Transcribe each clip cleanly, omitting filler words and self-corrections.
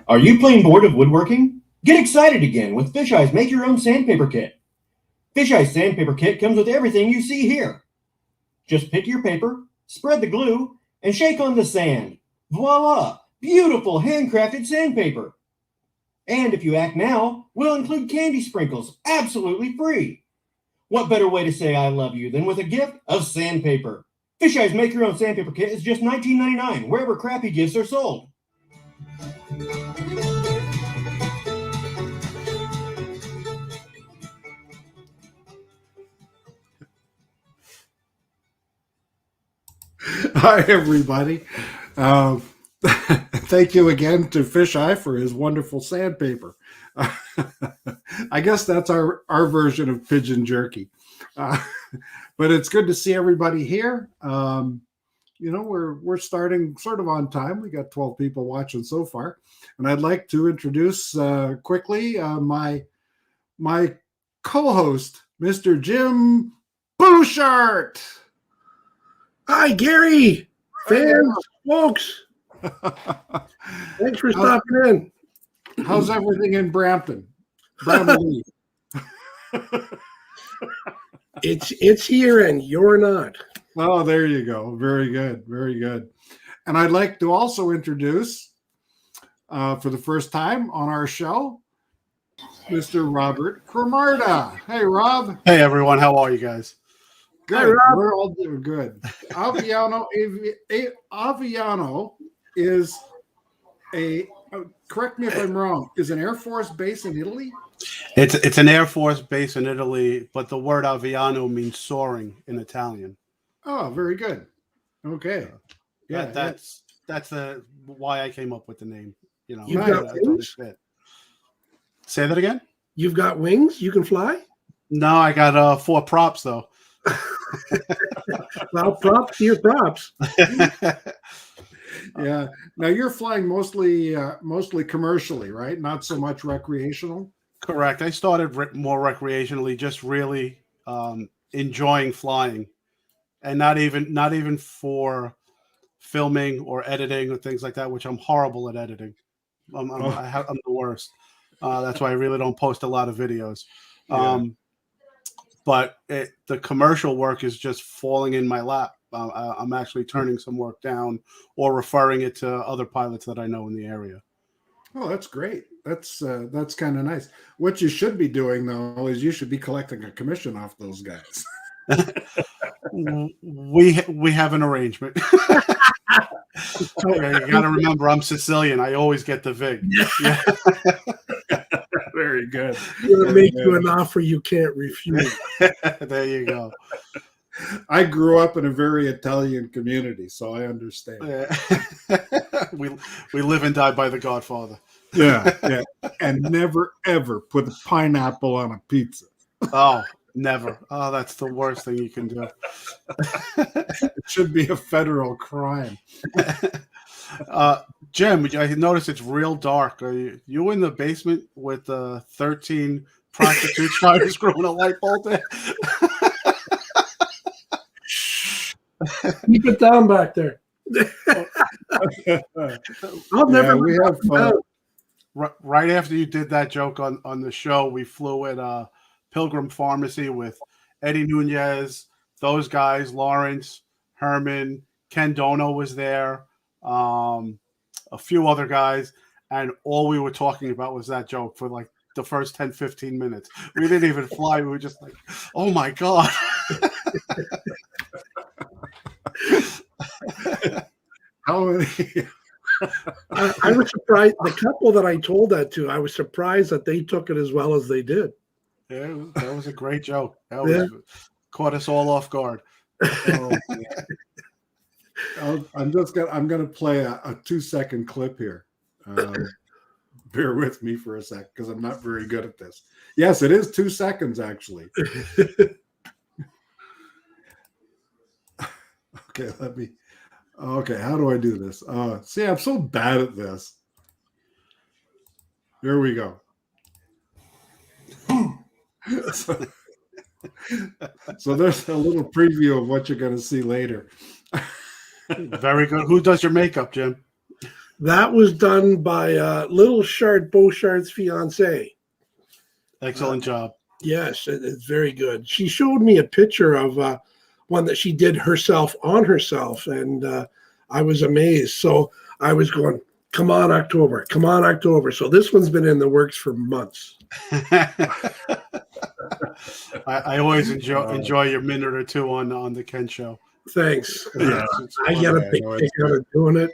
Are you playing bored of woodworking? Get excited again with Fisheye's Make Your Own Sandpaper Kit. Fisheye's Sandpaper Kit comes with everything you see here. Just pick your paper, spread the glue, and shake on the sand. Voila! Beautiful handcrafted sandpaper. And if you act now, we'll include candy sprinkles absolutely free. What better way to say I love you than with a gift of sandpaper? Fisheye's Make Your Own Sandpaper Kit is just $19.99 wherever crappy gifts are sold. Hi, everybody. Thank you again to Fisheye for his wonderful sandpaper. I guess that's our version of pigeon jerky. But it's good to see everybody here. We're starting sort of on time. We got 12 people watching so far. And I'd like to introduce quickly my co-host, Mr. Jim Bouchard. Hi, Gary. Fans, folks. Thanks for stopping in. How's everything in Brampton? Brampton. It's here and you're not. Oh, there you go. Very good. Very good. And I'd like to also introduce, for the first time on our show, Mr. Robert Camarda. Hey, Rob. Hey, everyone. How are you guys? Good. Hi, Rob. We're all doing good. Aviano is correct me if I'm wrong, is an Air Force base in Italy? It's an Air Force base in Italy, but the word Aviano means soaring in Italian. Oh, very good. Okay. Yeah, that's why I came up with the name. You know, You've got wings? Say that again? You've got wings? You can fly? No, I got 4 props though. Well, props to your props. Yeah. Now you're flying mostly commercially, right? Not so much recreational. Correct. I started more recreationally, just really enjoying flying, and not even for filming or editing or things like that, which I'm horrible at editing. I'm the worst. That's why I really don't post a lot of videos. Yeah. But the commercial work is just falling in my lap. I'm actually turning some work down or referring it to other pilots that I know in the area. Oh, that's great. That's kind of nice. What you should be doing though is you should be collecting a commission off those guys. we have an arrangement. You got to remember, I'm Sicilian. I always get the vig. Yeah. Very Very good. We're gonna make you an offer you can't refuse. There you go. I grew up in a very Italian community, so I understand. We live and die by the Godfather. Yeah, yeah. And never, ever put a pineapple on a pizza. Oh, never. Oh, that's the worst thing you can do. It should be a federal crime. Jim, I noticed it's real dark. Are you in the basement with 13 prostitutes trying to screw in a light bulb there? Keep it down back there. I'll never. We have fun. Right after you did that joke on the show, we flew at Pilgrim Pharmacy with Eddie Nunez, those guys, Lawrence, Herman, Ken Dono was there, a few other guys, and all we were talking about was that joke for like the first 10, 15 minutes. We didn't even fly. We were just like, oh my God. How many? I was surprised. The couple that I told that to, I was surprised that they took it as well as they did. Yeah, that was a great joke. That caught us all off guard. Oh, I'm gonna play a 2-second clip here. Bear with me for a sec because I'm not very good at this. Yes, it is 2 seconds actually. Okay, how do I do this? See, I'm so bad at this. Here we go. So there's a little preview of what you're going to see later. Very good. Who does your makeup, Jim? That was done by Little Shard Beauchart's fiance. Excellent job. Yes, it's very good. She showed me a picture of one that she did herself on herself, and I was amazed. So I was going, come on, October. Come on, October. So this one's been in the works for months. I always enjoy your minute or two on the Ken show. Thanks. Yeah, I get a big kick out of doing it,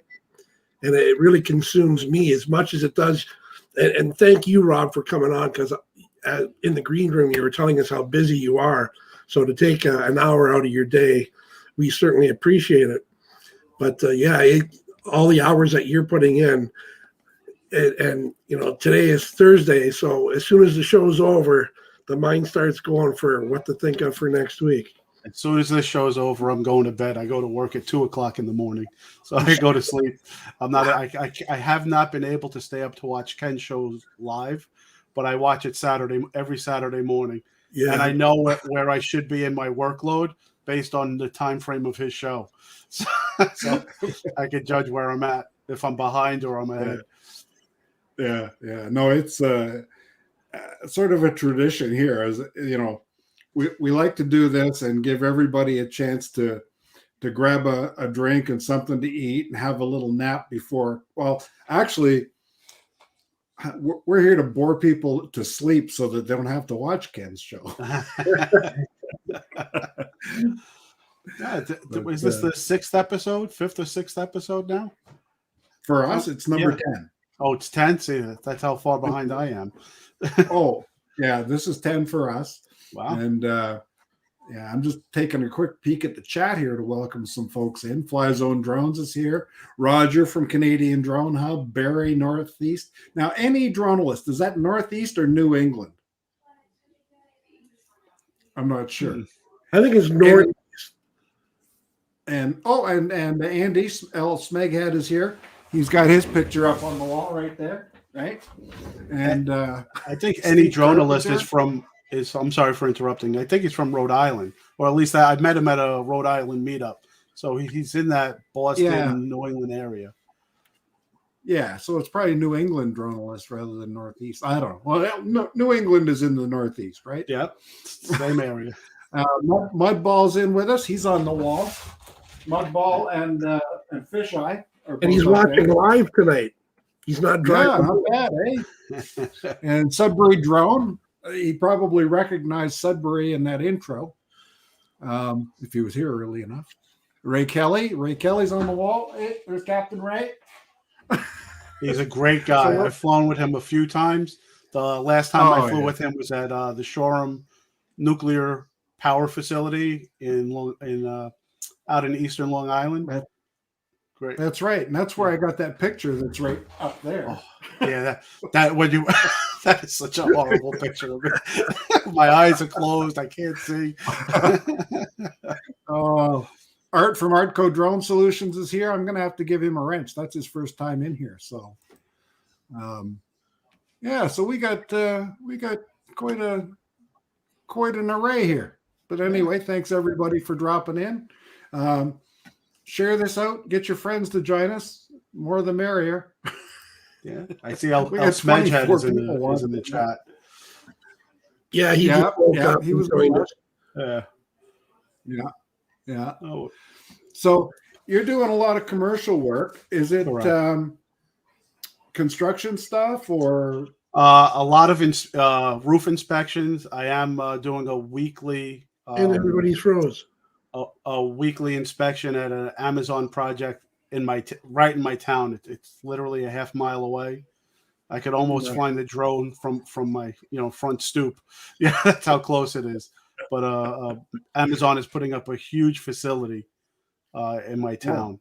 and it really consumes me as much as it does. And thank you, Rob, for coming on, because in the green room, you were telling us how busy you are. So to take an hour out of your day, we certainly appreciate it. But all the hours that you're putting in, and today is Thursday, so as soon as the show's over, the mind starts going for what to think of for next week. As soon as this show's over, I'm going to bed. I go to work at 2:00 in the morning, so I go to sleep. I have not been able to stay up to watch Ken shows live, but I watch it every Saturday morning. Yeah. And I know where I should be in my workload based on the time frame of his show. So I can judge where I'm at, if I'm behind or I'm ahead. Yeah. No, it's sort of a tradition here. As we like to do this and give everybody a chance to grab a drink and something to eat and have a little nap before. Well, actually, we're here to bore people to sleep so that they don't have to watch Ken's show. Is this the 6th episode, 5th or 6th episode now? For us, it's number 10. Oh, it's 10? See, that's how far behind I am. Oh, yeah, this is 10 for us. Wow. And I'm just taking a quick peek at the chat here to welcome some folks in. Fly Zone Drones is here. Roger from Canadian Drone Hub. Barry, Northeast. Now, any dronalist, is that Northeast or New England? I'm not sure. I think it's North. And Andy L. Smeghead is here. He's got his picture up on the wall right there, right? And I think any dronalist is I'm sorry for interrupting. I think he's from Rhode Island, or at least I met him at a Rhode Island meetup. So he's in that Boston, New England area. Yeah, so it's probably New England dronalist rather than Northeast. I don't know. Well, New England is in the Northeast, right? Yeah, same area. Mudball's in with us. He's on the wall. Mudball and Fisheye. And he's watching live tonight. He's not driving. Yeah, not bad, eh? And Sudbury Drone. He probably recognized Sudbury in that intro, if he was here early enough. Ray Kelly's on the wall. Hey, there's Captain Ray. He's a great guy. I've flown with him a few times. The last time I Oh, flew yeah. with him was at the Shoreham Nuclear Power Facility out in Eastern Long Island. Great. That's right, and that's where I got that picture. That's right up there. Oh, yeah, that when you that is such a horrible picture of it. My eyes are closed. I can't see. Oh, Art from Artco Drone Solutions is here. I'm going to have to give him a wrench. That's his first time in here. So, yeah. So we got quite an array here. But anyway, thanks everybody for dropping in. Share this out. Get your friends to join us. More the merrier. Yeah, I see. El We got Smedgehead 24 is in people the chat. Yeah, he was joined us. Yeah. Oh, So you're doing a lot of commercial work. Is it correct. Construction stuff or? A lot of roof inspections. I am doing a weekly. And everybody froze. A weekly inspection at an Amazon project right in my town. It's literally a half mile away. I could almost find the drone from my front stoop. Yeah, that's how close it is. But Amazon is putting up a huge facility in my town.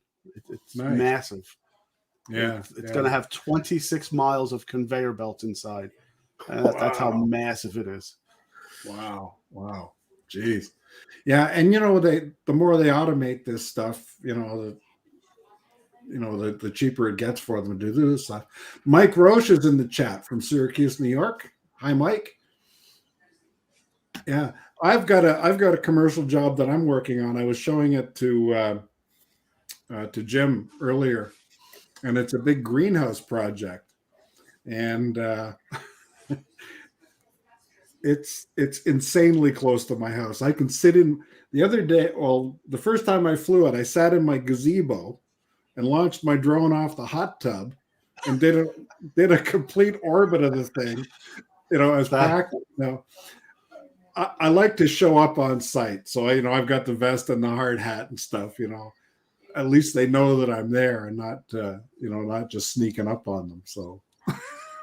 It's nice. massive. Yeah, it's going to have 26 miles of conveyor belts inside. That's how massive it is. Wow. Jeez. Yeah, and the more they automate this stuff, the cheaper it gets for them to do this stuff. Mike Roche is in the chat from Syracuse, New York. Hi, Mike. Yeah, I've got a commercial job that I'm working on. I was showing it to Jim earlier, and it's a big greenhouse project, and it's insanely close to my house. I can sit in. The other day, well, the first time I flew it, I sat in my gazebo and launched my drone off the hot tub and did a complete orbit of the thing, as practice. I like to show up on site, so I've got the vest and the hard hat and stuff. At least they know that I'm there and not just sneaking up on them. So,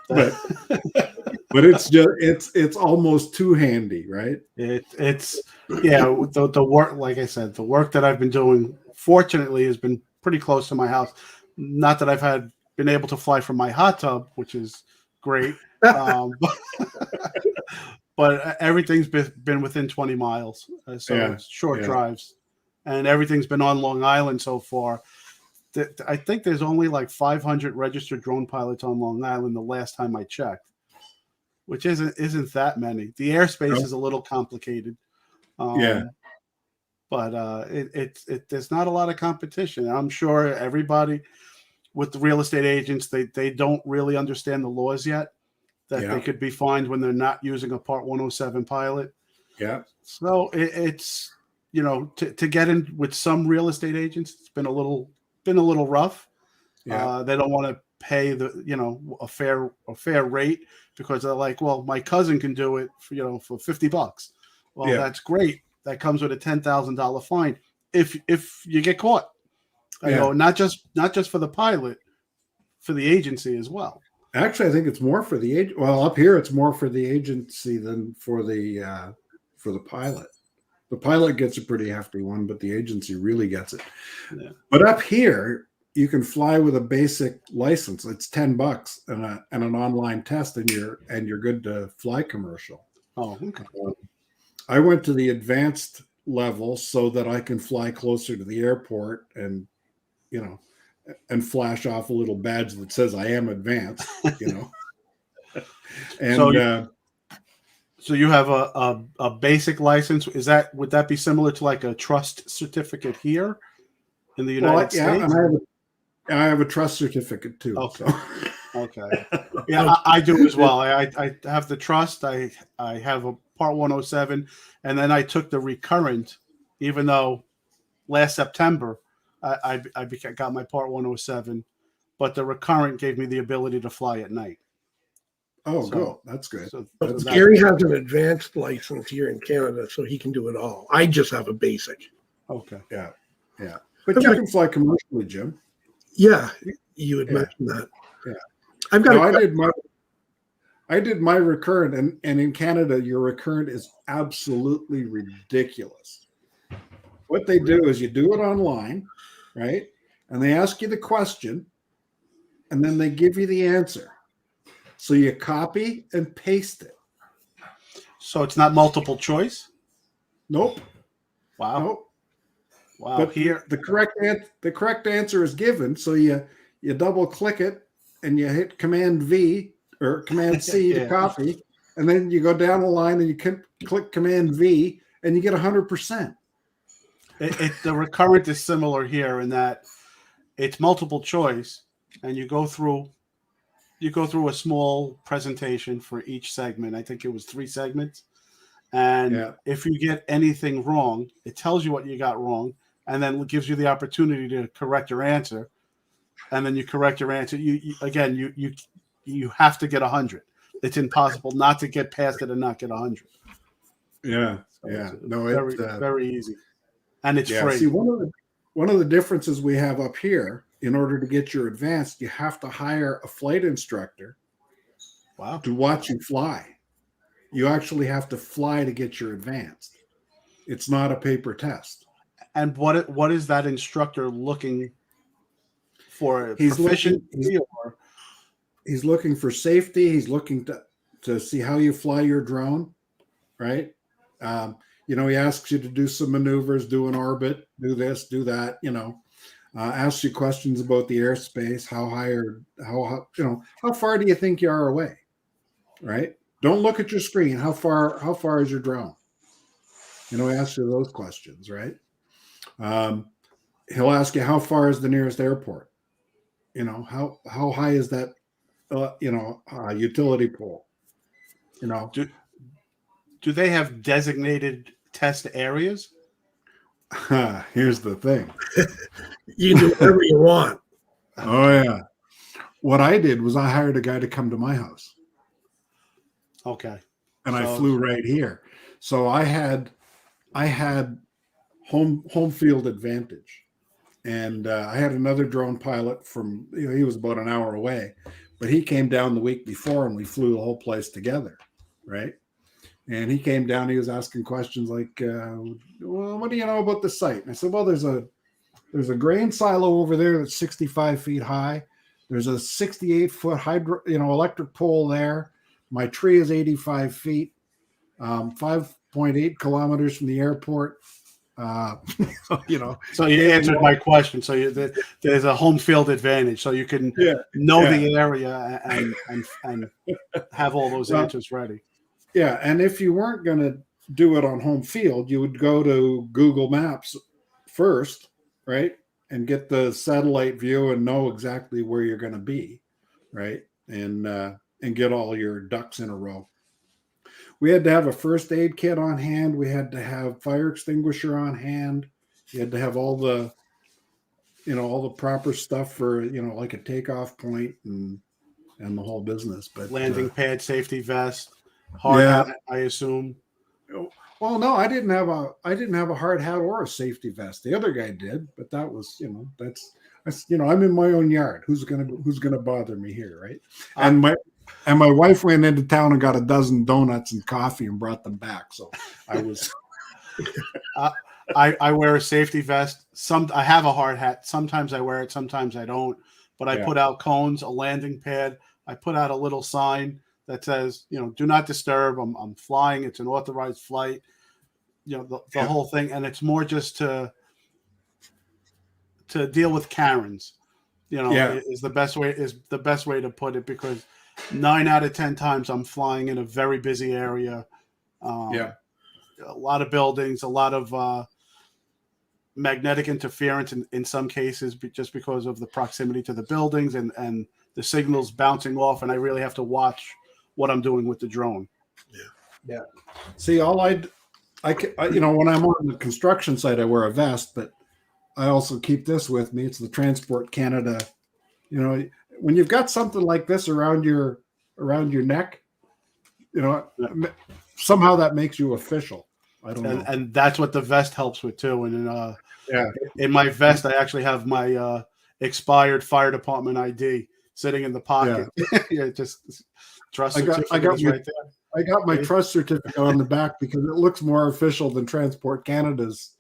but it's almost too handy, right? It's the work, like I said, the work that I've been doing, fortunately, has been pretty close to my house. Not that I've been able to fly from my hot tub, which is great, but everything's been within 20 miles, so it's short drives, and everything's been on Long Island so far. I think there's only like 500 registered drone pilots on Long Island the last time I checked, which isn't that many. The airspace is a little complicated. But there's not a lot of competition. I'm sure everybody with the real estate agents, they don't really understand the laws yet, that they could be fined when they're not using a Part 107 pilot. Yeah. So it's to get in with some real estate agents, it's been a little rough. Yeah. They don't want to pay a fair rate because they're like, well, my cousin can do it for $50. Well, that's great. That comes with a $10,000 fine if you get caught. Not just for the pilot, for the agency as well. Actually, I think it's more for the agent. Well, up here, it's more for the agency than for the pilot. The pilot gets a pretty hefty one, but the agency really gets it. Yeah. But up here, you can fly with a basic license. It's $10 and an online test, and you're good to fly commercial. Oh, okay. I went to the advanced level so that I can fly closer to the airport and flash off a little badge that says I am advanced, And so you have a basic license. Would that be similar to like a trust certificate here in the United States? And I have a trust certificate too. Okay. So. Okay. Yeah, I do as well. I have the trust. I have a Part 107, and then I took the Recurrent, even though last September I got my Part 107, but the Recurrent gave me the ability to fly at night. Oh, cool. That's good. But Gary has an advanced license here in Canada, so he can do it all. I just have a basic. Okay. Yeah. But you can fly commercially, Jim. Yeah, you had mentioned that. Yeah. I I did my Recurrent, and in Canada, your Recurrent is absolutely ridiculous. What they do is you do it online, right? And they ask you the question, and then they give you the answer. So you copy and paste it. So it's not multiple choice? Nope. Wow. Nope. Wow. But Here, the correct answer is given. So you double click it and you hit Command V or Command C to copy, and then you go down the line and you can click Command V and you get 100%. The Recurrent is similar here in that it's multiple choice, and you go through a small presentation for each segment. I think it was 3 segments. And if you get anything wrong, it tells you what you got wrong, and then it gives you the opportunity to correct your answer. And then you correct your answer. You have to get 100. It's impossible not to get past it and not get 100. Yeah, So yeah. it's very easy, and it's free. See, one of the differences we have up here, in order to get your advanced, you have to hire a flight instructor. Wow. To watch you fly. You actually have to fly to get your advanced. It's not a paper test. And what is that instructor looking for? He's looking for safety. He's looking to see how you fly your drone, right? He asks you to do some maneuvers, do an orbit, do this, do that, asks you questions about the airspace, how high or how far do you think you are away, right? Don't look at your screen. How far is your drone? He asks you those questions, right? He'll ask you how far is the nearest airport. How high is that utility pole? Do they have designated test areas? Here's the thing. You can do whatever you want. Oh yeah. What I did was I hired a guy to come to my house. Okay. And I flew right here. So I had home field advantage. And I had another drone pilot from, he was about an hour away, but he came down the week before and we flew the whole place together, right? And he came down, he was asking questions like, well, what do you know about the site? And I said, well, there's a grain silo over there that's 65 feet high. There's a 68-foot electric pole there. My tree is 85 feet, 5.8 kilometers from the airport. So you answered my question. So there's a home field advantage. So you can know the area and have all those answers ready. Yeah, and if you weren't going to do it on home field, you would go to Google Maps first, right? And get the satellite view and know exactly where you're going to be, right? And get all your ducks in a row. We had to have a first aid kit on hand. We had to have fire extinguisher on hand. You had to have all the proper stuff for, like a takeoff point and the whole business. But landing pad, safety vest, hard hat, I assume. Well, no, I didn't have a hard hat or a safety vest. The other guy did, but that was, that's I'm in my own yard. Who's gonna bother me here, right? And my wife went into town and got a dozen donuts and coffee and brought them back. So I was. I wear a safety vest. I have a hard hat. Sometimes I wear it. Sometimes I don't. But I put out cones, a landing pad. I put out a little sign that says, do not disturb. I'm flying. It's an authorized flight. The whole thing, and it's more just to deal with Karens. Is the best way to put it, because 9 out of 10 times I'm flying in a very busy area. A lot of buildings, a lot of magnetic interference in some cases, just because of the proximity to the buildings and the signals bouncing off, and I really have to watch what I'm doing with the drone. Yeah. See, when I'm on the construction site, I wear a vest, but I also keep this with me. It's the Transport Canada. When you've got something like this around your neck, somehow that makes you official. I don't know. And that's what the vest helps with too. And in my vest, I actually have my expired fire department ID, sitting in the pocket. Yeah, just trust I got certificate is my, right there. I got my trust certificate on the back because it looks more official than Transport Canada's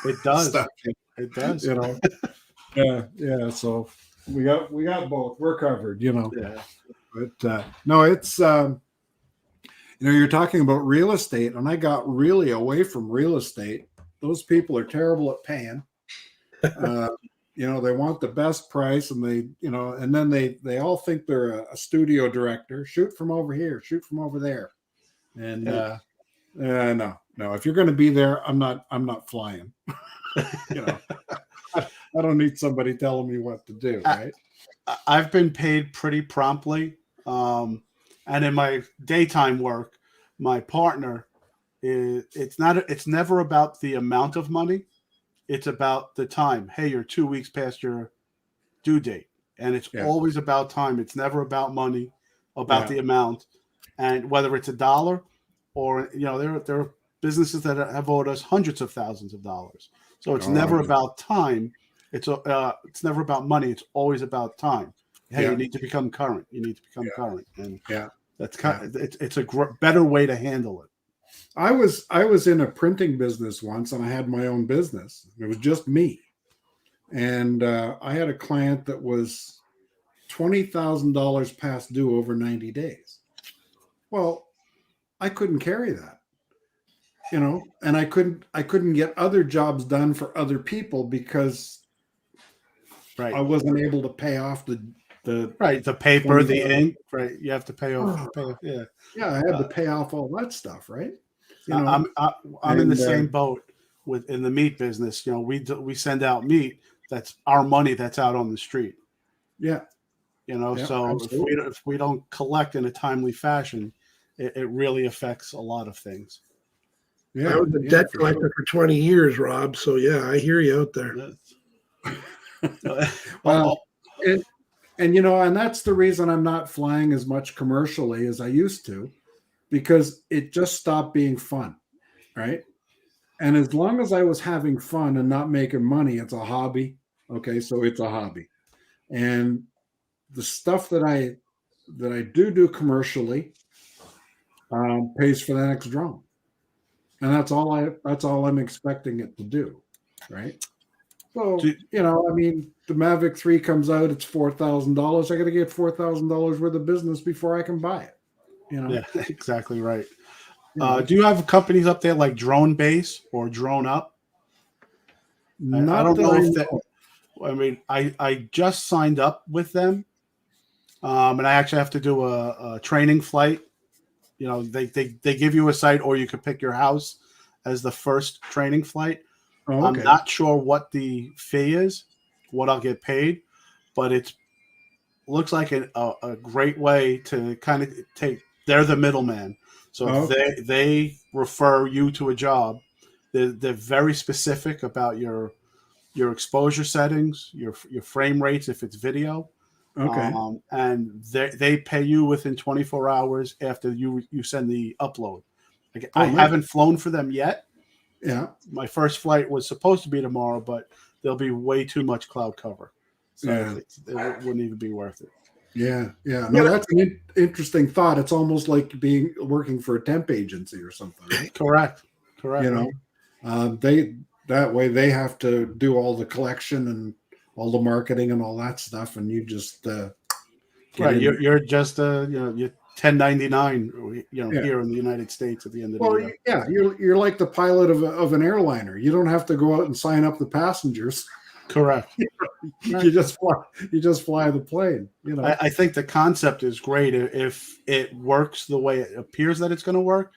It does. stuff. It does. You know. Yeah. So we got both. We're covered. You know. Yeah. But no, it's you're talking about real estate, and I got really away from real estate. Those people are terrible at paying. They want the best price, and and then they all think they're a studio director. Shoot from over here, shoot from over there, and no. If you're going to be there, I'm not flying. I don't need somebody telling me what to do. Right? I've been paid pretty promptly, and in my daytime work, my partner it's never about the amount of money. It's about the time. Hey, you're 2 weeks past your due date. And it's always about time. It's never about money, about the amount. And whether it's $1 or, there are businesses that have owed us hundreds of thousands of dollars. So it's never about time. It's never about money. It's always about time. Hey, you need to become current. You need to become current. And that's it's a better way to handle it. I was in a printing business once, and I had my own business. It was just me, and I had a client that was $20,000 past due over 90 days. Well, I couldn't carry that, and I couldn't get other jobs done for other people because I wasn't able to pay off the paper, the ink, right? You have to pay off. I had to pay off all that stuff, right? I'm in the same boat in the meat business. We send out meat. That's our money that's out on the street. Yeah. So if we don't collect in a timely fashion, it really affects a lot of things. Yeah. I was a debt collector for 20 years, Rob. So I hear you out there. Well, and that's the reason I'm not flying as much commercially as I used to, because it just stopped being fun, right? And as long as I was having fun and not making money, it's a hobby. Okay, so it's a hobby. And the stuff that I do commercially pays for the next drone. And that's all I'm expecting it to do, right? So, the Mavic 3 comes out, it's $4,000. I got to get $4,000 worth of business before I can buy it. Yeah, exactly right. Do you have companies up there like Drone Base or Drone Up? I don't know if that. I mean, I just signed up with them, and I actually have to do a training flight. They give you a site, or you could pick your house as the first training flight. Oh, okay. I'm not sure what the fee is, what I'll get paid, but it looks like a great way to kind of take. They're the middleman. So if they refer you to a job, they're very specific about your exposure settings, your frame rates if it's video. Okay. And they pay you within 24 hours after you send the upload. I haven't flown for them yet. Yeah. My first flight was supposed to be tomorrow, but there'll be way too much cloud cover. So it wouldn't even be worth it. Yeah. No, that's an interesting thought. It's almost like working for a temp agency or something. Right? Correct. That way they have to do all the collection and all the marketing and all that stuff, and you just right. You're just you're 1099. Here in the United States at the end of the year. Yeah, you're like the pilot of an airliner. You don't have to go out and sign up the passengers. Correct. You just fly the plane. I think the concept is great if it works the way it appears that it's going to work,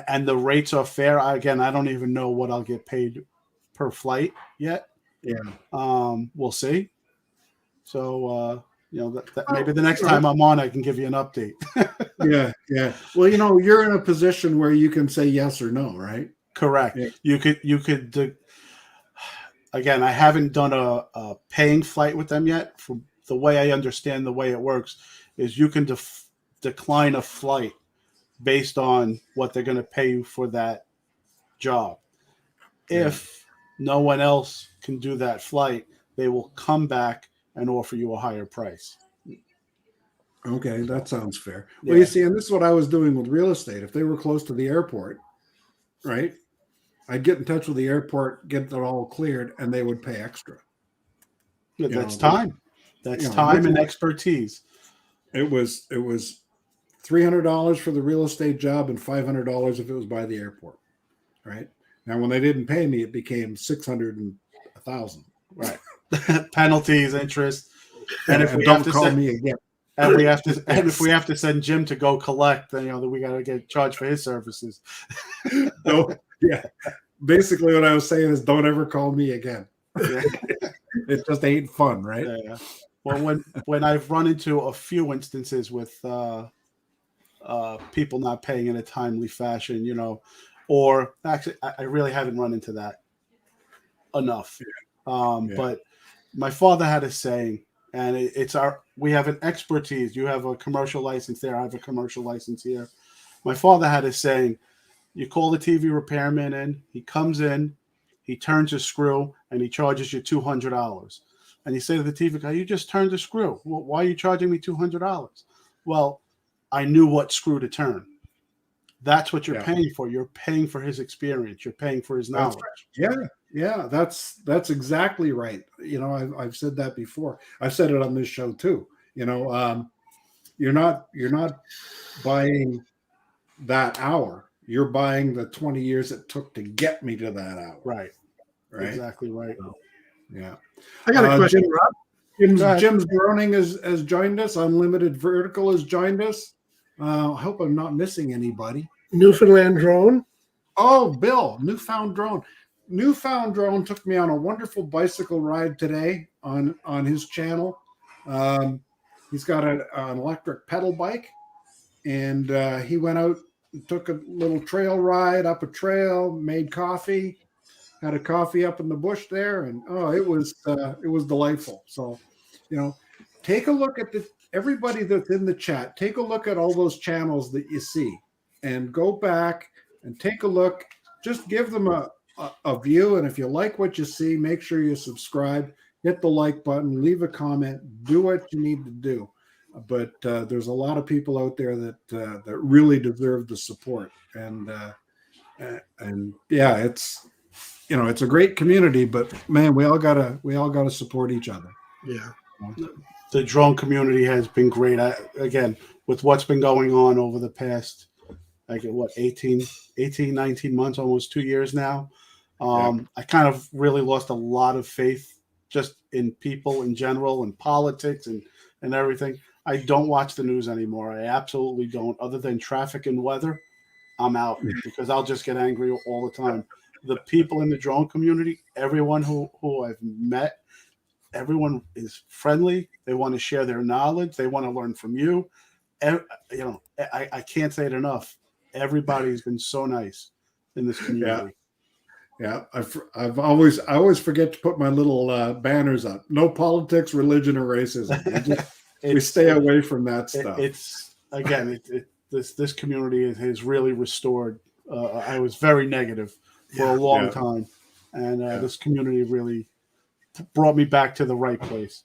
and the rates are fair. I don't even know what I'll get paid per flight yet. Yeah. We'll see. So maybe the next time I'm on, I can give you an update. Yeah. Well, you're in a position where you can say yes or no, right? Correct. Yeah. You could. Again, I haven't done a paying flight with them yet. From the way I understand the way it works is you can decline a flight based on what they're going to pay you for that job. If no one else can do that flight, they will come back and offer you a higher price. Okay, that sounds fair. Yeah. Well, you see, and this is what I was doing with real estate. If they were close to the airport, right, I'd get in touch with the airport, get it all cleared, and they would pay extra. Yeah, that's time. That's time and expertise. It was $300 for the real estate job and $500 if it was by the airport. Right now, when they didn't pay me, it became $600 and $1,000. Right, penalties, interest, and if we don't have to call send, me again, and if we have to send Jim to go collect, then we got to get charged for his services. No, yeah. Basically, what I was saying is, don't ever call me again. Yeah. It just ain't fun, right? Yeah. Well, when I've run into a few instances with people not paying in a timely fashion, or actually, I really haven't run into that enough. But my father had a saying, and we have an expertise. You have a commercial license there. I have a commercial license here. My father had a saying: you call the TV repairman in, he comes in, he turns a screw, and he charges you $200. And you say to the TV guy, you just turned a screw. Well, why are you charging me $200? Well, I knew what screw to turn. That's what you're paying for. You're paying for his experience. You're paying for his knowledge. Yeah, that's exactly right. I've said that before. I've said it on this show too. You're not buying that hour. You're buying the 20 years it took to get me to that hour. Right. Exactly right. Yeah. I got a question, Rob. Jim's Groening has joined us. Unlimited Vertical has joined us. I hope I'm not missing anybody. Newfoundland Drone. Oh, Bill, Newfound Drone. Newfound Drone took me on a wonderful bicycle ride today on his channel. He's got an electric pedal bike, and he went out and took a little trail ride up a trail, made coffee, had a coffee up in the bush there, and it was delightful. So, take a look at everybody that's in the chat. Take a look at all those channels that you see, and go back and take a look. Just give them a view, and if you like what you see, make sure you subscribe, hit the like button, leave a comment, do what you need to do. But there's a lot of people out there that really deserve the support, and yeah, it's a great community, but man, we all gotta support each other. Yeah. The drone community has been great. Again, with what's been going on over the past, 18, 19 months, almost 2 years now. I kind of really lost a lot of faith just in people in general and politics and everything. I don't watch the news anymore. I absolutely don't. Other than traffic and weather, I'm out because I'll just get angry all the time. The people in the drone community, everyone who I've met, everyone is friendly. They want to share their knowledge. They want to learn from you. I can't say it enough. Everybody's been so nice in this community. Yeah, I always forget to put my little banners up. No politics, religion, or racism. We stay away from that stuff. This community has really restored. I was very negative for a long time, and this community really brought me back to the right place.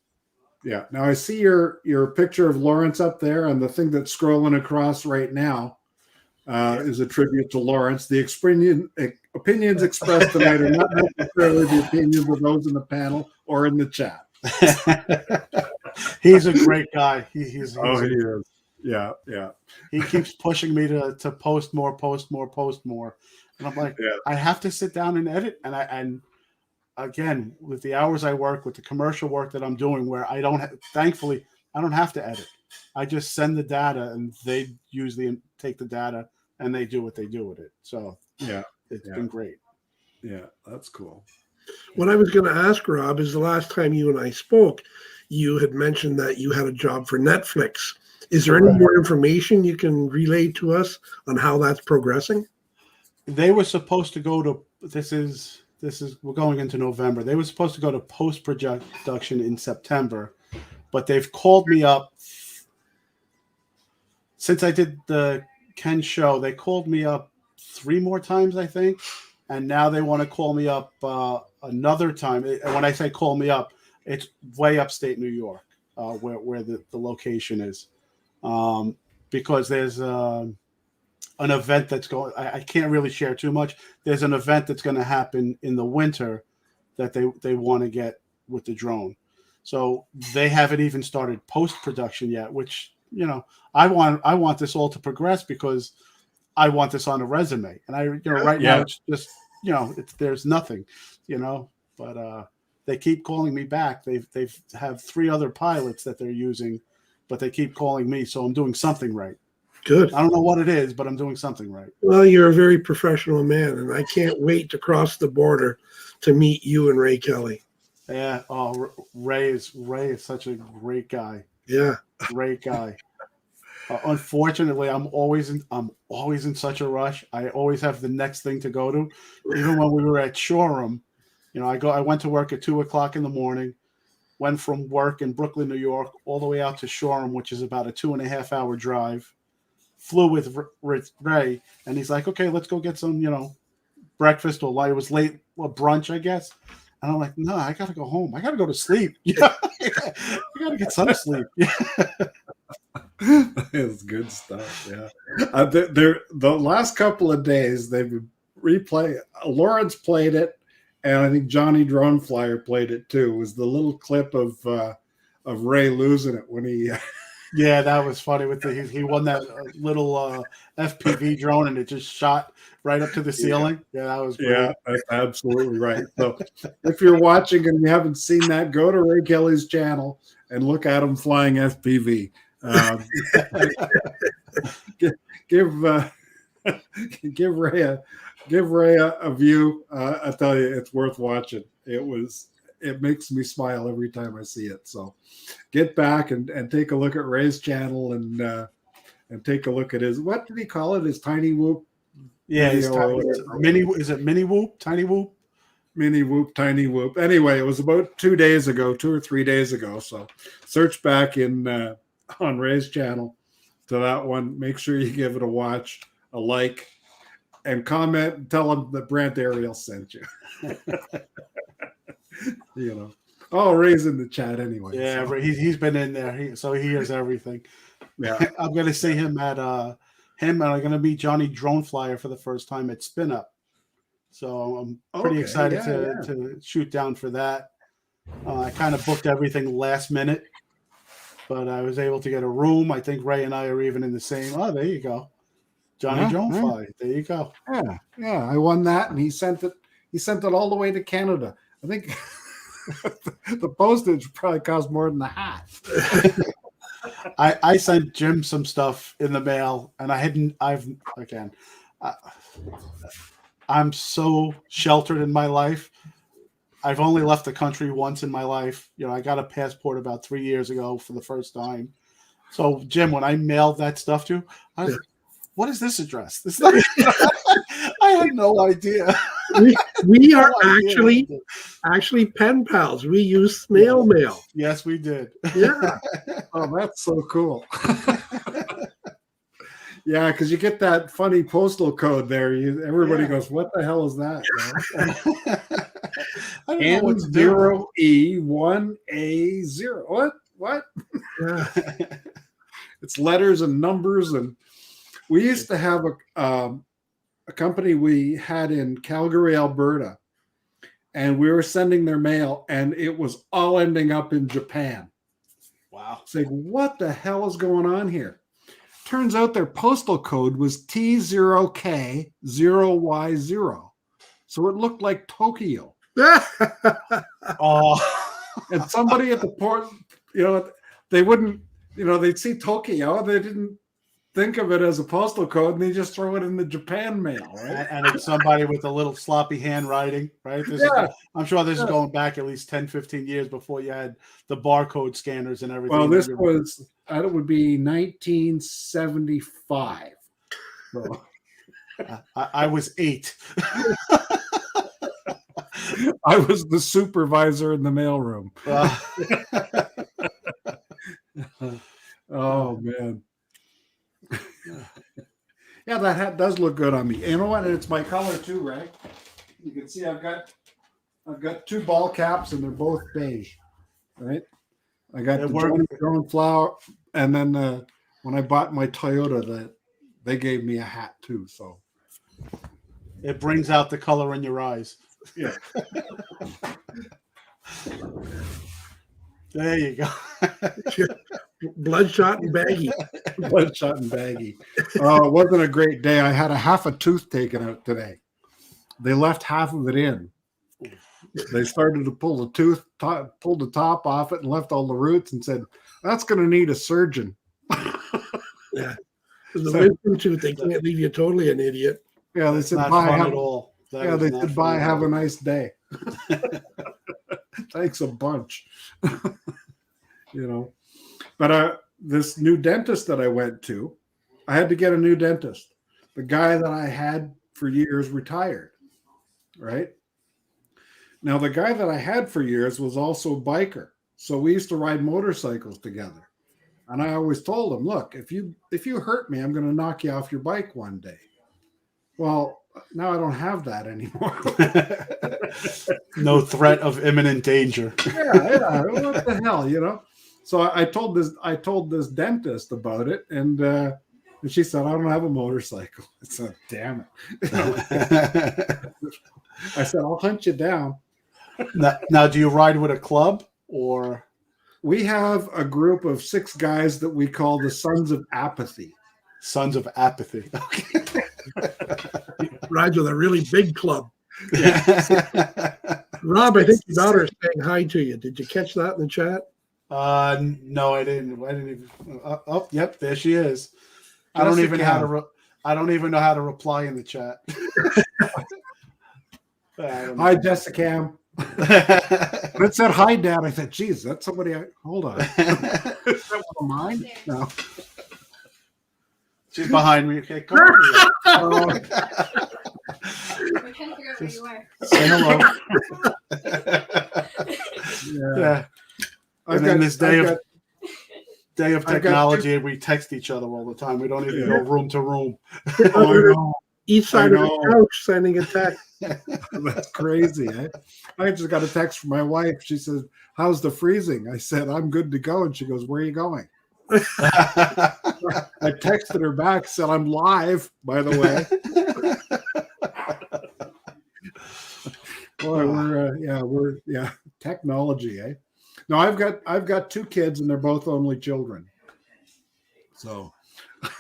Yeah. Now I see your picture of Lawrence up there, and the thing that's scrolling across right now is a tribute to Lawrence. The opinions expressed tonight are not necessarily the opinions of those in the panel or in the chat. He's a great guy. He is. Yeah. He keeps pushing me to post more. And I'm like, I have to sit down and edit. And again, with the hours I work, with the commercial work that I'm doing, where thankfully, I don't have to edit. I just send the data and they take the data and they do what they do with it. So it's been great. Yeah, that's cool. What I was going to ask, Rob, is the last time you and I spoke, you had mentioned that you had a job for Netflix. Is there any more information you can relay to us on how that's progressing? They were supposed to go to we're going into November. They were supposed to go to post-production in September, but they've called me up since I did the Ken show. They called me up 3 more times, I think, and now they want to call me up another time. And when I say call me up, It's way upstate New York, where the location is, because there's an event that's going. I can't really share too much. There's an event that's going to happen in the winter that they want to get with the drone. So they haven't even started post-production yet, which, I want this all to progress because I want this on a resume. And right now it's just, there's nothing, but they keep calling me back. They've have 3 other pilots that they're using, but they keep calling me. So I'm doing something right. Good. I don't know what it is, but I'm doing something right. Well, you're a very professional man, and I can't wait to cross the border to meet you and Ray Kelly. Yeah. Oh, Ray is such a great guy. Yeah. Great guy. Unfortunately, I'm always in such a rush. I always have the next thing to go to. Even when we were at Shoreham, I went to work at 2:00 in the morning, went from work in Brooklyn, New York, all the way out to Shoreham, which is about a 2.5-hour drive. Flew with Ray, and he's like, "Okay, let's go get some, breakfast or it was late brunch, I guess." And I'm like, "No, I gotta go home. I gotta go to sleep. I gotta get some sleep." It's good stuff. Yeah, the last couple of days they've replayed. Lawrence played it, and I think Johnny Drone Flyer played it too. It was the little clip of Ray losing it when he. Yeah, that was funny. He won that little FPV drone, and it just shot right up to the ceiling. Yeah, that was great. Yeah, that's absolutely right. So if you're watching and you haven't seen that, go to Ray Kelly's channel and look at him flying FPV. Give Ray a view. I tell you, it's worth watching. It makes me smile every time I see it. So get back and take a look at Ray's channel and take a look at his, what did he call it? His Tiny Whoop. Yeah, is it Mini Whoop, Tiny Whoop? Mini Whoop, Tiny Whoop. Anyway, it was about 2 or 3 days ago. So search back on Ray's channel to that one. Make sure you give it a watch, a like, and comment and tell him that Brant Ariel sent you. Oh, Ray's in the chat anyway. Yeah, so. he's been in there, so he hears everything. Yeah, I'm gonna see him at him, and I'm gonna meet Johnny Drone Flyer for the first time at Spin Up. So I'm pretty excited to shoot down for that. I kind of booked everything last minute, but I was able to get a room. I think Ray and I are even in the same. Oh, there you go, Johnny Drone Flyer. There you go. Yeah. I won that, and he sent it. He sent it all the way to Canada. I think the postage probably cost more than the hat. I sent Jim some stuff in the mail, and I'm so sheltered in my life. I've only left the country once in my life. I got a passport about 3 years ago for the first time. So, Jim, when I mailed that stuff to you, I was like, what is this address? I had no idea. We are actually pen pals. We use snail mail. Yes, we did. Yeah. Oh, that's so cool. Yeah, because you get that funny postal code there. Everybody goes, "What the hell is that?" N0E1A0. What? Yeah. It's letters and numbers, and we used to have a company we had in Calgary, Alberta, and we were sending their mail, and it was all ending up in Japan. Wow! It's like, what the hell is going on here? Turns out their postal code was T0K0Y0. So it looked like Tokyo. Oh, and somebody at the port, they wouldn't, they'd see Tokyo. They didn't think of it as a postal code, and they just throw it in the Japan mail, right? And it's somebody with a little sloppy handwriting, right? I'm sure this is going back at least 10, 15 years before you had the barcode scanners and everything. Well, it would be 1975. So. I was 8. I was the supervisor in the mailroom. Oh, man. Yeah, that hat does look good on me. You know what? And it's my color too, right? You can see I've got 2 ball caps, and they're both beige. right? I got It the worked. drone flower, and then when I bought my Toyota, they gave me a hat too. So It brings out the color in your eyes. yeah, There you go. Bloodshot and baggy. bloodshot and baggy. It wasn't a great day. I had a half a tooth taken out today. They left half of it in. They started to pull pulled the top off it and left all the roots and said, "That's going to need a surgeon." Yeah. The wisdom tooth, they can't leave you totally an idiot. Yeah, they said, Not "Bye." fun at all. Yeah, they said, "Bye. Have a nice day." Thanks a bunch. But this new dentist that I went to, I had to get a new dentist. The guy that I had for years retired, right? Now, the guy that I had for years was also a biker. So we used to ride motorcycles together. And I always told him, look, if you hurt me, I'm going to knock you off your bike one day. Well, now I don't have that anymore. No threat of imminent danger. Yeah. What the hell, So I told this dentist about it, and she said, "I don't have a motorcycle." I said, "Damn it!" I said, "I'll hunt you down." Now, do you ride with a club or? We have a group of 6 guys that we call the Sons of Apathy. Sons of Apathy. Okay. Rides with a really big club. Yeah. Rob, I think your daughter is saying hi to you. Did you catch that in the chat? No, I didn't. I didn't even. Oh, yep, there she is. I don't even know how to reply in the chat. Hi, Jessica. It said hi, Dad. I said, "Geez, that's somebody." Hold on. Is that one of mine? No. She's behind me. Okay, come on. We're trying to figure out where you are. Say hello. Yeah. And then this day of technology, we text each other all the time. We don't even go room to room. Oh, I know. Each side of the couch sending a text. That's crazy. I just got a text from my wife. She says, "How's the freezing?" I said, "I'm good to go." And she goes, "Where are you going?" I texted her back, said, "I'm live, by the way." Boy, we're technology, eh? No, I've got 2 kids, and they're both only children. So,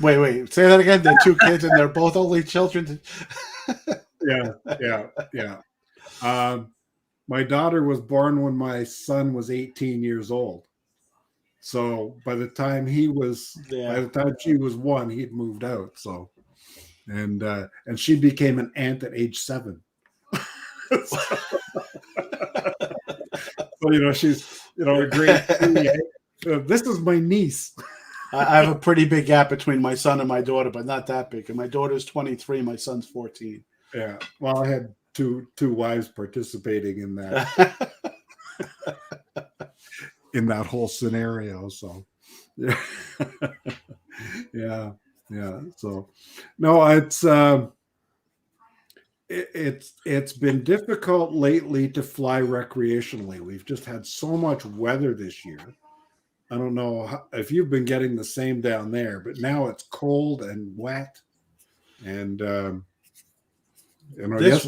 wait, say that again. They're 2 kids, and they're both only children. yeah. My daughter was born when my son was 18 years old. So by the time she was 1, he'd moved out. So, and she became an aunt at age 7. So she's a great. This is my niece. I have a pretty big gap between my son and my daughter, but not that big. And my daughter's 23, my son's 14. Yeah. Well, I had two wives participating in that in that whole scenario. So yeah. yeah. So no, it's been difficult lately to fly recreationally. We've just had so much weather this year. I don't know if you've been getting the same down there, but now it's cold and wet. And this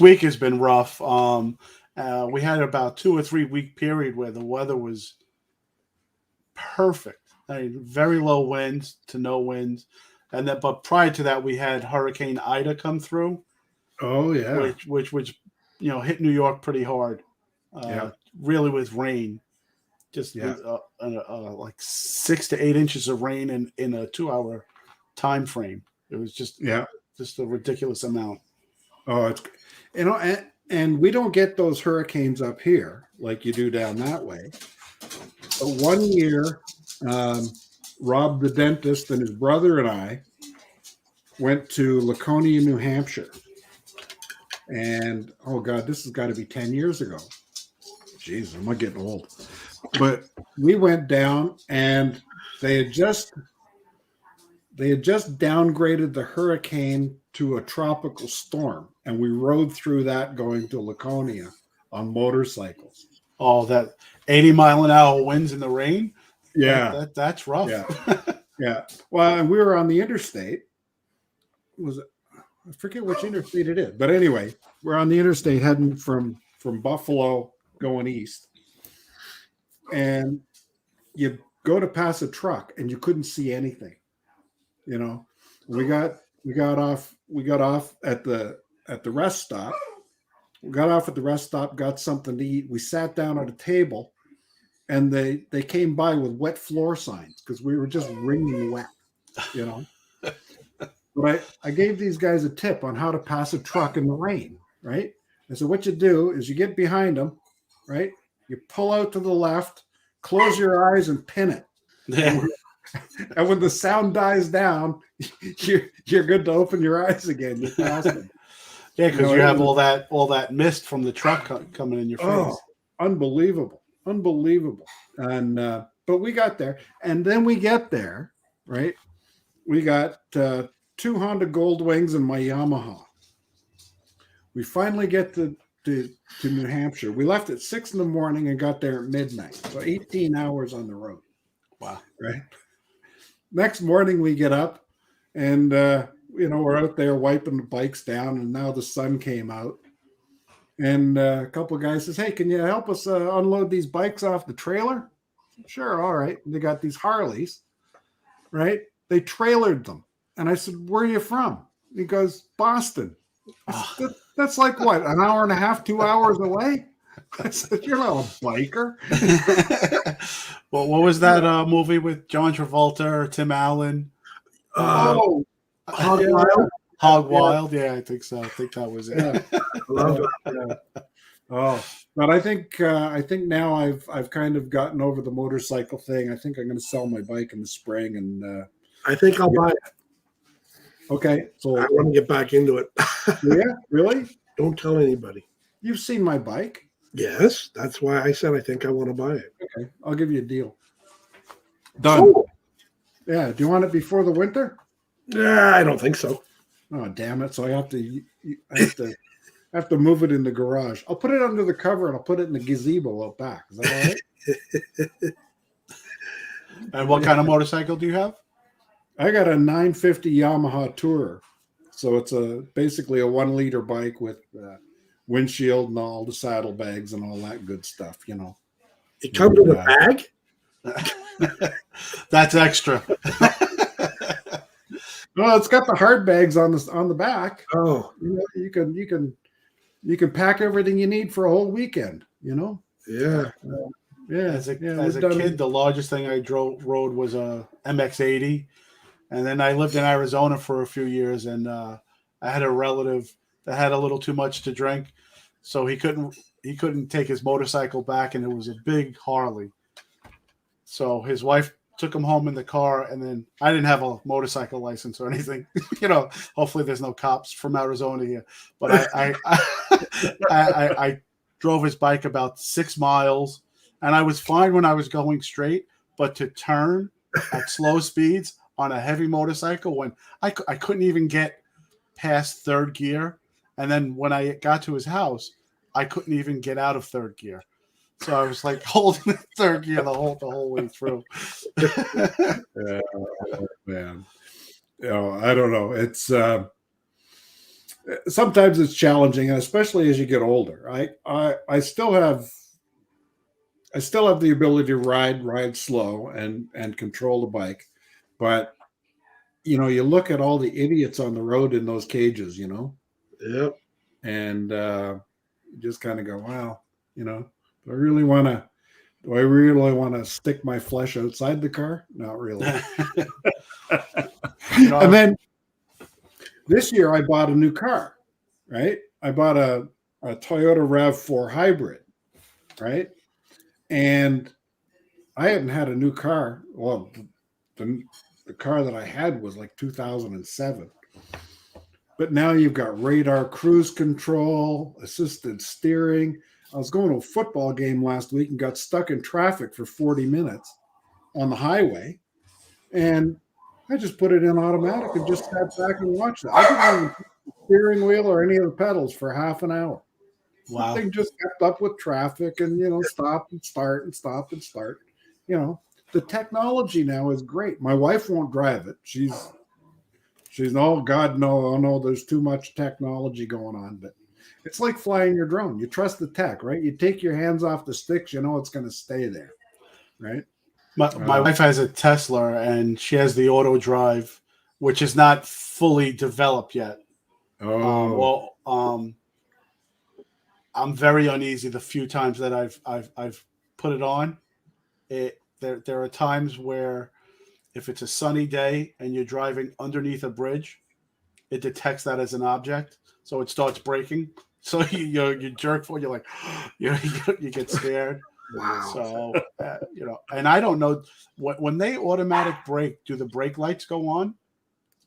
week has been rough. We had about 2 or 3 week period where the weather was perfect. I mean, very low winds to no winds. But prior to that, we had Hurricane Ida come through. Oh yeah, which hit New York pretty hard. Really with rain, just with, like 6 to 8 inches of rain in a 2-hour time frame. It was just a ridiculous amount. Oh, it's and we don't get those hurricanes up here like you do down that way. But one year, Rob the dentist and his brother and I went to Laconia, New Hampshire. And, oh, God, this has got to be 10 years ago. Jeez, am I getting old? But we went down, and they had just downgraded the hurricane to a tropical storm. And we rode through that going to Laconia on motorcycles. Oh, that 80-mile-an-hour winds in the rain. Yeah, That's rough. yeah, yeah. Well, and we were on the interstate. Was it? I forget which interstate it is, but anyway, we're on the interstate heading from Buffalo going east, and you go to pass a truck and you couldn't see anything. You know, we got off at the rest stop. We got off at the rest stop, got something to eat. We sat down at a table, and they came by with wet floor signs because we were just wringing wet, you know. But I gave these guys a tip on how to pass a truck in the rain, right? And so what you do is you get behind them, right? You pull out to the left, close your eyes, and pin it. Yeah. And when the sound dies down, you're good to open your eyes again. You pass them. Yeah, because you have all that mist from the truck coming in your face. Oh, unbelievable. And but we got there, and then we get there, right? We got 2 Honda Goldwings and my Yamaha. We finally get to New Hampshire. We left at 6 in the morning and got there at midnight. So 18 hours on the road. Wow. Right. Next morning we get up, and we're out there wiping the bikes down, and now the sun came out. And a couple of guys says, "Hey, can you help us unload these bikes off the trailer?" Sure, all right. And they got these Harleys, right? They trailered them. And I said, "Where are you from?" He goes, "Boston." I said, "That's like what, an hour and a half, 2 hours away?" I said, "You're not a biker." Well, what was that movie with John Travolta or Tim Allen? Oh, Hog Wild. Hog Wild? Yeah, I think so. I think that was it. yeah. Oh, but I think now I've kind of gotten over the motorcycle thing. I think I'm going to sell my bike in the spring, and I think I'll buy it. okay. So I want to get back into it. yeah, really? Don't tell anybody. You've seen my bike? Yes, that's why I said I think I want to buy it. Okay, I'll give you a deal. Done. Oh, Yeah. Do you want it before the winter? I don't think so. Oh, damn it! So I have to move it in the garage. I'll put it under the cover and I'll put it in the gazebo out back. Is that all right? And what kind of motorcycle do you have? I got a 950 Yamaha Tourer, so it's basically a 1 liter bike with windshield and all the saddlebags and all that good stuff. You know, It comes in a bag. That's extra. well, it's got the hard bags on the back. Oh, You can pack everything you need for a whole weekend. You know. yeah. Yeah. As a we've done- kid, the largest thing I rode was a MX-80, and then I lived in Arizona for a few years, and I had a relative that had a little too much to drink, so he couldn't take his motorcycle back, and it was a big Harley. So his wife took him home in the car, and then I didn't have a motorcycle license or anything. Hopefully there's no cops from Arizona here, but I drove his bike about 6 miles. And I was fine when I was going straight, but to turn at slow speeds on a heavy motorcycle, when I couldn't even get past third gear. And then when I got to his house, I couldn't even get out of third gear. So I was like holding third gear the whole way through. Man. I don't know. It's sometimes it's challenging, and especially as you get older. I still have the ability to ride slow and control the bike, but you look at all the idiots on the road in those cages, Yep. and you just kind of go, wow, do I really want to stick my flesh outside the car? Not really. And then this year I bought a new car, right? I bought a Toyota RAV4 hybrid, right? And I hadn't had a new car. Well, the car that I had was like 2007. But now you've got radar cruise control, assisted steering. I was going to a football game last week and got stuck in traffic for 40 minutes on the highway. And I just put it in automatic and just sat back and watched it. I didn't even put the steering wheel or any of the pedals for half an hour. Wow. The thing just kept up with traffic and, stop and start and stop and start. The technology now is great. My wife won't drive it. She's oh God, no, oh no, there's too much technology going on. But it's like flying your drone. You trust the tech, right? You take your hands off the sticks, it's going to stay there, right? My wife has a Tesla and she has the auto drive, which is not fully developed yet. I'm very uneasy the few times that I've put it on. There are times where if it's a sunny day and you're driving underneath a bridge, it detects that as an object, so it starts braking. So you jerk forward, you're like, you get scared. Wow. So and I don't know when they automatic brake, do the brake lights go on?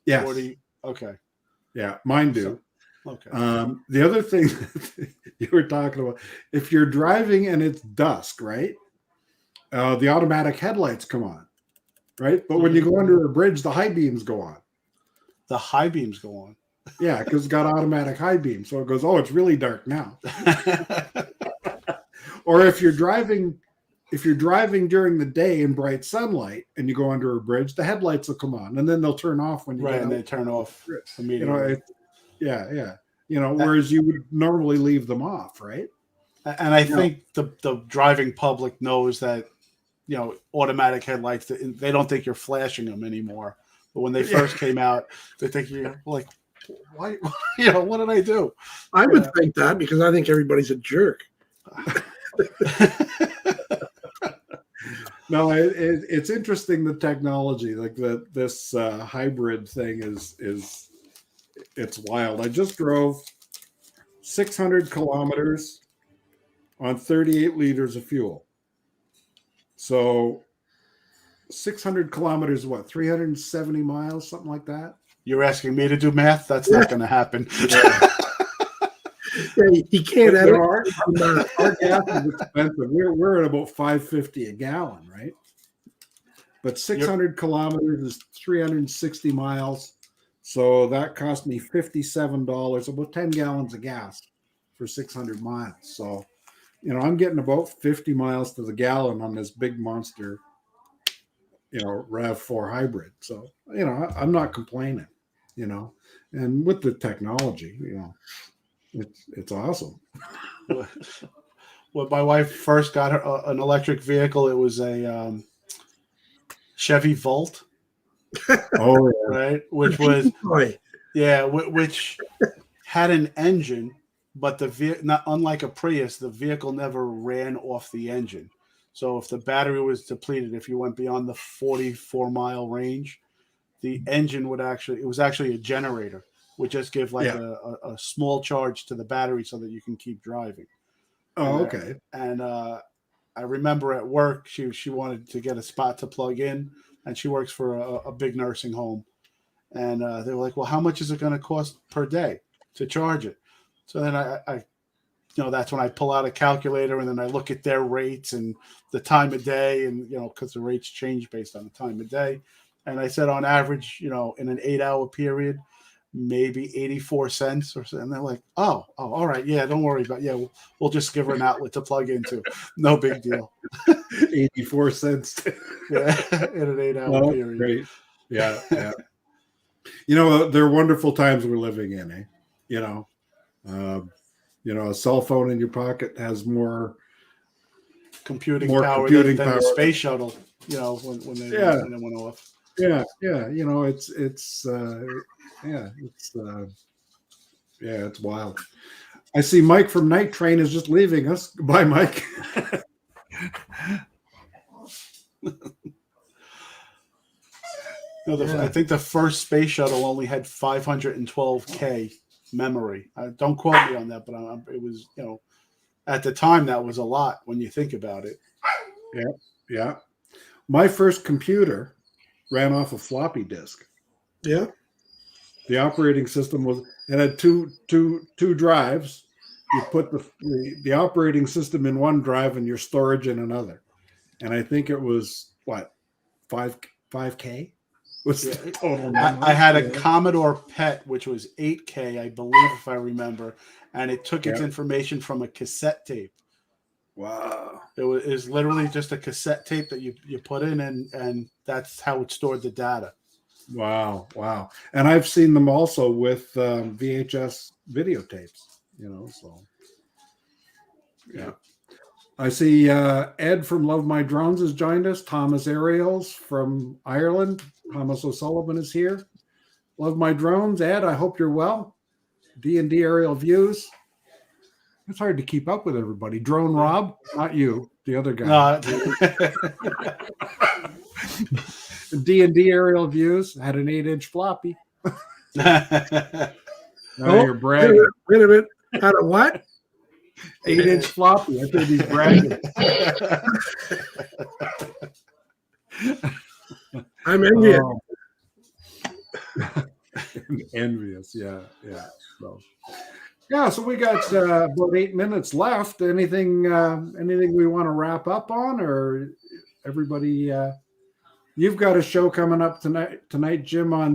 Yes. Or okay. Yeah, mine do. Okay. The other thing you were talking about, if you're driving and it's dusk, right? The automatic headlights come on, right? But when you go under a bridge, the high beams go on. The high beams go on. Yeah, because it's got automatic high beam. So it goes, oh, it's really dark now. Or if you're driving during the day in bright sunlight and you go under a bridge, the headlights will come on and then they'll turn off when you get and out. they turn off immediately. Yeah. Whereas you would normally leave them off, right? And I think the driving public knows that, automatic headlights, they don't think you're flashing them anymore. But when they first came out, they think you're like, why? What did I do? I would think that because I think everybody's a jerk. No, it's interesting, the technology, like this hybrid thing is it's wild. I just drove 600 kilometers on 38 liters of fuel. So 600 kilometers, what, 370 miles, something like that? You're asking me to do math? That's not going to happen. He can't edit. Our gas is expensive. We're at about $5.50 a gallon, right? But 600 kilometers is 360 miles. So that cost me $57, about 10 gallons of gas for 600 miles. So, I'm getting about 50 miles to the gallon on this big monster, RAV4 hybrid. So, I'm not complaining, and with the technology, it's awesome. When my wife first got an electric vehicle, it was a Chevy Volt. Oh, yeah. Right, which was which had an engine, but not unlike a Prius, the vehicle never ran off the engine. So if the battery was depleted, if you went beyond the 44-mile range, the engine it was actually a generator, would just give a small charge to the battery so that you can keep driving. Oh, okay. And I remember at work, she wanted to get a spot to plug in, and she works for a big nursing home. And they were like, well, how much is it going to cost per day to charge it? So then I that's when I pull out a calculator and then I look at their rates and the time of day, and, because the rates change based on the time of day. And I said, on average, in an 8-hour period, maybe 84 cents or so. And they're like, oh, all right. Yeah, don't worry about it. We'll just give her an outlet to plug into. No big deal. 84 cents. Yeah, in an 8-hour period. Great. Yeah. They're wonderful times we're living in, eh? A cell phone in your pocket has more computing power than the space shuttle, when they went off. Yeah. It's wild. I see Mike from Night Train is just leaving us. Goodbye, Mike. I think the first space shuttle only had 512K memory. Don't quote me on that, but it was, at the time that was a lot when you think about it. Yeah. My first computer ran off a floppy disk. Yeah. The operating system had two drives. You put the operating system in one drive and your storage in another. And I think it was 5K was Yeah. the total I number. had a Yeah. Commodore PET, which was 8K, I believe, if I remember, and it took its Yeah. information from a cassette tape. Wow. Is literally just a cassette tape that you put in, and that's how it stored the data. Wow. Wow. And I've seen them also with VHS videotapes, so yeah. I see Ed from Love My Drones has joined us. Thomas Ariels from Ireland. Thomas O'Sullivan is here. Love My Drones. Ed, I hope you're well. D&D Aerial Views. It's hard to keep up with everybody. Drone Rob, not you, the other guy. No. D&D Aerial Views had an 8-inch floppy. Now you're bragging. Wait a minute. Had a what? 8-inch floppy. I think he's bragging. I'm envious. Envious, yeah. So we got about 8 minutes left. Anything we want to wrap up on, or everybody? You've got a show coming up tonight, Jim, on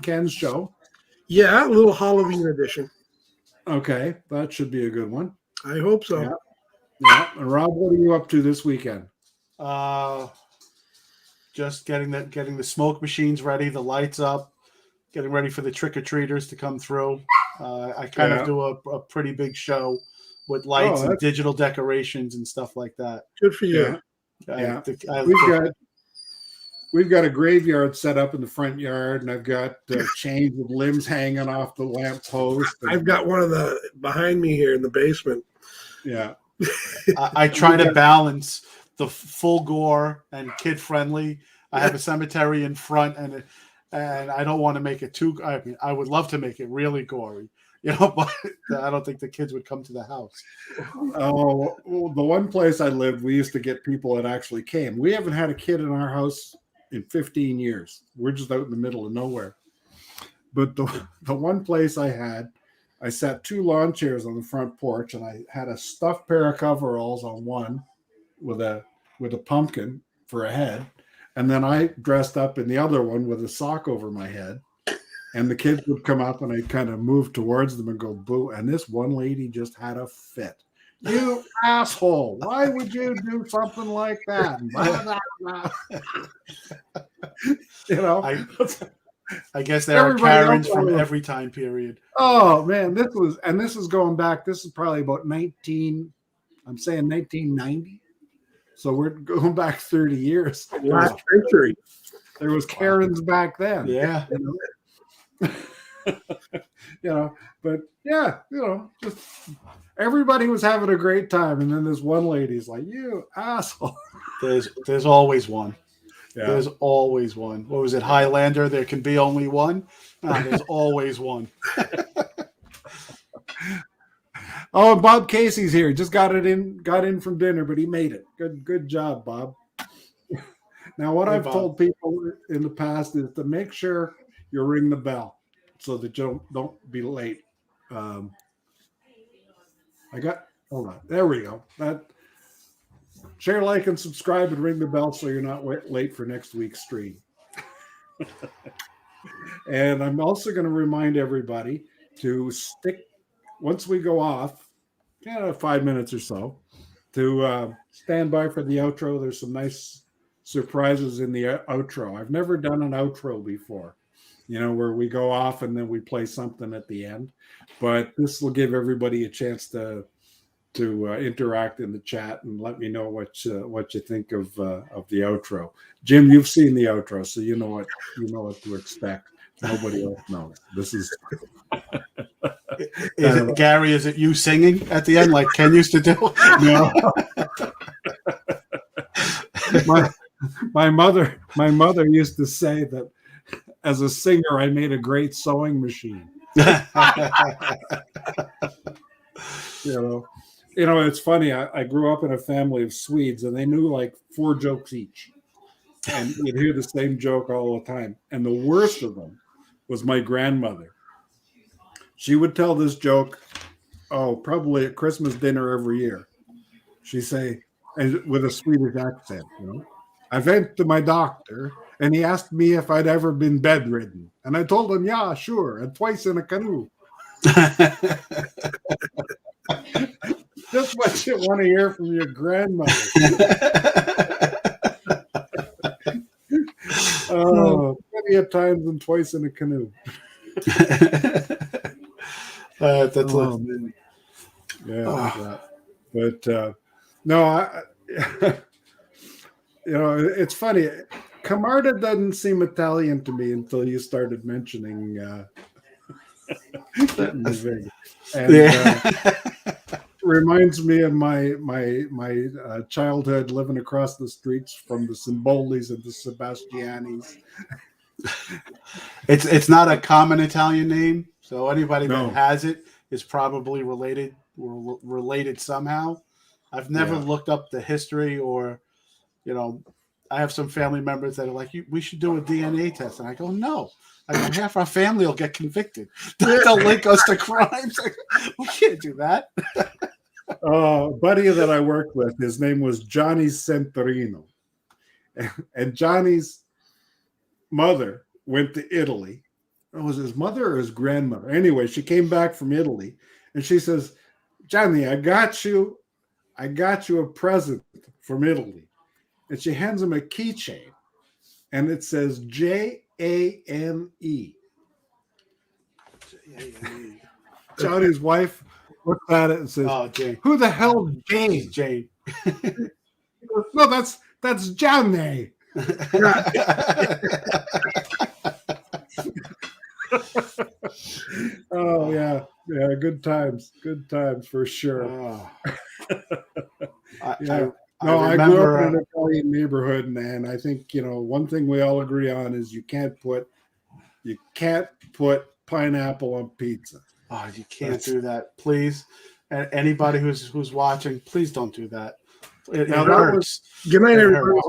Ken's show. Yeah, a little Halloween edition. Okay, that should be a good one. I hope so. Yeah. And Rob, what are you up to this weekend? Just getting the smoke machines ready, the lights up, getting ready for the trick-or-treaters to come through. I kind of do a pretty big show with lights and digital decorations and stuff like that. Good for you. Yeah. We've got a graveyard set up in the front yard, and I've got chains of limbs hanging off the lamp post. I've got one of the behind me here in the basement. Yeah. I try to balance the full gore and kid friendly. I have a cemetery in front, and I don't want to make it too. I mean, I would love to make it really gory, but I don't think the kids would come to the house. Oh, well, the one place I lived, we used to get people that actually came. We haven't had a kid in our house in 15 years. We're just out in the middle of nowhere. But the one place I sat 2 lawn chairs on the front porch, and I had a stuffed pair of coveralls on one with a pumpkin for a head. And then I dressed up in the other one with a sock over my head. And the kids would come up, and I'd kind of move towards them and go, boo. And this one lady just had a fit. You asshole. Why would you do something like that? I guess there are Karens from every time period. Oh, man. This is going back. This is probably about 1990. So we're going back 30 years. Last century. There was Karens back then. Yeah. But yeah, just everybody was having a great time. And then this one lady's like, you asshole. There's always one. Yeah. There's always one. What was it? Highlander, there can be only one. There's always one. Oh, and Bob Casey's here. Just got in from dinner, but he made it. Good job, Bob. Now, what I've told people in the past is to make sure you ring the bell so that you don't be late. Hold on. There we go. Share, like, and subscribe, and ring the bell so you're not late for next week's stream. And I'm also going to remind everybody to stick, once we go off, 5 minutes or so, to stand by for the outro. There's some nice surprises in the outro. I've never done an outro before, where we go off and then we play something at the end. But this will give everybody a chance to interact in the chat and let me know what you think of the outro. Jim, you've seen the outro, so you know what to expect. Nobody else knows. This is. Is it Gary? Is it you singing at the end like Ken used to do? No. My mother used to say that as a singer, I made a great sewing machine. It's funny. I grew up in a family of Swedes, and they knew like 4 jokes each, and you'd hear the same joke all the time. And the worst of them was my grandmother. She would tell this joke, probably at Christmas dinner every year. She'd say, and with a Swedish accent, I went to my doctor, And he asked me if I'd ever been bedridden. And I told him, yeah, sure, and twice in a canoe. Just what you want to hear from your grandmother. Oh, plenty of times and twice in a canoe. That's man. Yeah. But no, it's funny. Camarda doesn't seem Italian to me until you started mentioning and reminds me of my childhood living across the streets from the Simbolis and the Sebastianis. It's not a common Italian name, so anybody that has it is probably related somehow. I've never looked up the history, or I have some family members that are like, we should do a DNA test, and I go, no. Half our family will get convicted. They'll link us to crimes. We can't do that. A buddy that I worked with, his name was Johnny Centorino. And Johnny's mother went to Italy. It was his mother or his grandmother. Anyway, she came back from Italy, and she says, Johnny, I got you a present from Italy. And she hands him a keychain, and it says Jane. Johnny's wife looked at it and says, "Oh, Jane. Who the hell is Jane?" Jane. No, that's Johnny. Oh yeah, good times for sure. I grew up in an Italian neighborhood, and I think one thing we all agree on is you can't put pineapple on pizza. Oh, you can't do that, please. Anybody who's watching, please don't do that. It hurts. Good night, everybody.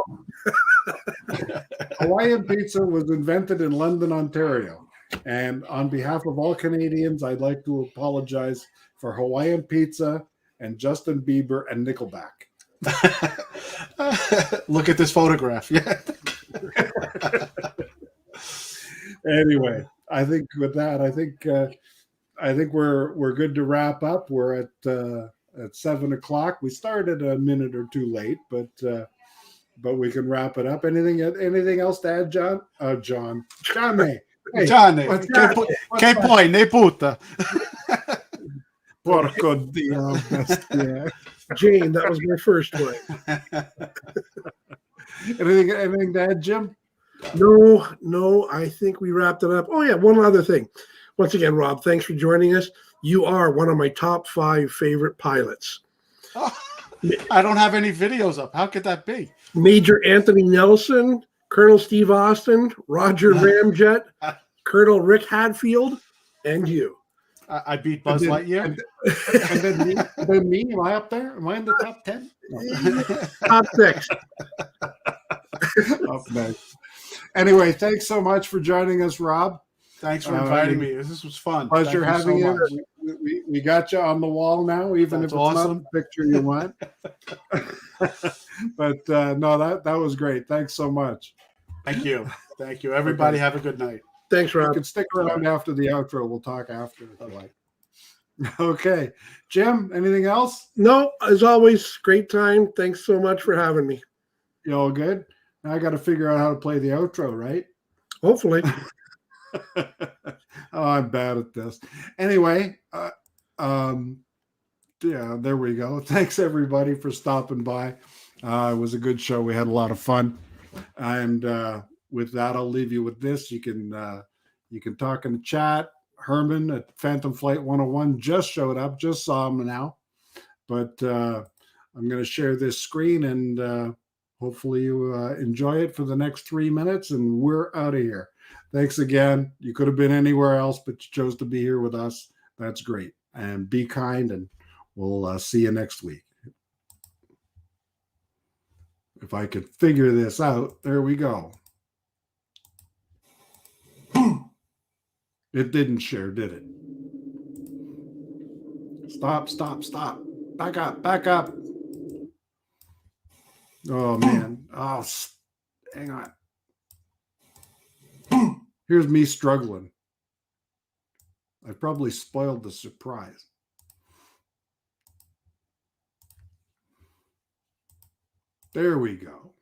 Hawaiian pizza was invented in London, Ontario. And on behalf of all Canadians, I'd like to apologize for Hawaiian pizza and Justin Bieber and Nickelback. Look at this photograph. Yeah. Anyway, I think with that, I think we're good to wrap up. We're at 7:00. We started a minute or two late, but we can wrap it up. Anything else to add, John? Johnny. Hey, Johnny. Che poi ne puta. Porco Dio. Jane, that was my first one. Anything to add, Jim? No, I think we wrapped it up. Oh yeah, one other thing. Once again, Rob, thanks for joining us. You are one of my top 5 favorite pilots. Oh, I don't have any videos up. How could that be? Major Anthony Nelson, Colonel Steve Austin, Roger Ramjet, Colonel Rick Hadfield, and you. I beat Buzz Lightyear. And then me, am I up there? Am I in the top 10? No. Top 6. Up next. Anyway, thanks so much for joining us, Rob. Thanks for inviting me. This was fun. Pleasure having you. We got you on the wall now, even if it's not the picture you want. But no, that was great. Thanks so much. Thank you. Everybody have a good night. Thanks, Rob. You can stick around after the outro. We'll talk after if you like. Okay. Jim, anything else? No, as always, great time. Thanks so much for having me. You all good? Now I got to figure out how to play the outro, right? Hopefully. Oh, I'm bad at this. Anyway, yeah, there we go. Thanks everybody for stopping by. It was a good show. We had a lot of fun. And with that, I'll leave you with this. You can talk in the chat. Herman at Phantom Flight 101 just showed up. Just saw him now. But I'm going to share this screen, and hopefully you enjoy it for the next 3 minutes, and we're out of here. Thanks again. You could have been anywhere else, but you chose to be here with us. That's great. And be kind, and we'll see you next week. If I could figure this out, there we go. It didn't share, did it? Stop. Back up. Oh, man. Oh, hang on. Here's me struggling. I probably spoiled the surprise. There we go.